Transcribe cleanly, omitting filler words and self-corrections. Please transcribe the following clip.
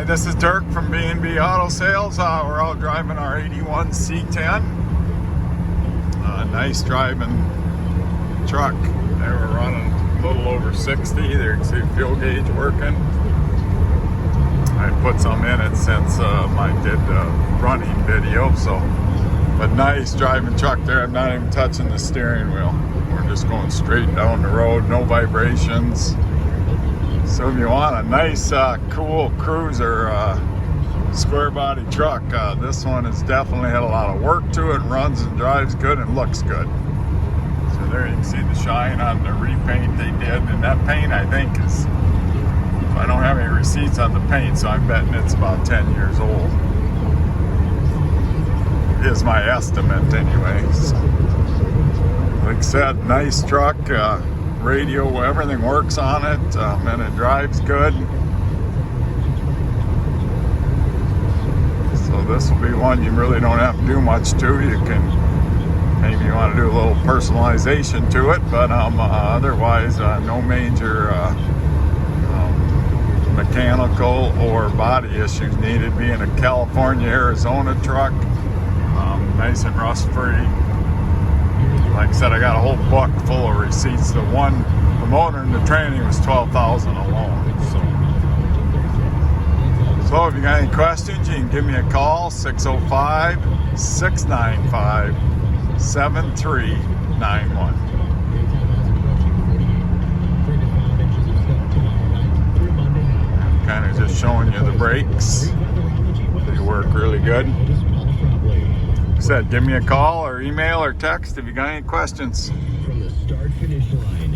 Hi, this is Dirk from B&B Auto Sales. We're out driving our 81 C10. Nice driving truck. They were running a little over 60. There you can see the fuel gauge working. I put some in it since I did the running video. But nice driving truck there. I'm not even touching the steering wheel. We're just going straight down the road, no vibrations. So if you want a nice, cool cruiser, square body truck, this one has definitely had a lot of work to it, runs and drives good and looks good. So there you can see the shine on the repaint they did, and that paint I think is, I don't have any receipts on the paint, so I'm betting it's about 10 years old. Is my estimate anyway. So, like I said, nice truck. Radio, everything works on it, and it drives good. So this will be one you really don't have to do much to. You can, maybe you want to do a little personalization to it, but otherwise no major mechanical or body issues needed. Being a California, Arizona truck, nice and rust free. Like I said, I got a whole book full of receipts. The motor and the training was $12,000 alone. So if you got any questions, you can give me a call, 605-695-7391. Kind of just showing you the brakes. They work really good. Said, give me a call or email or text if you got any questions. From the start-finish line.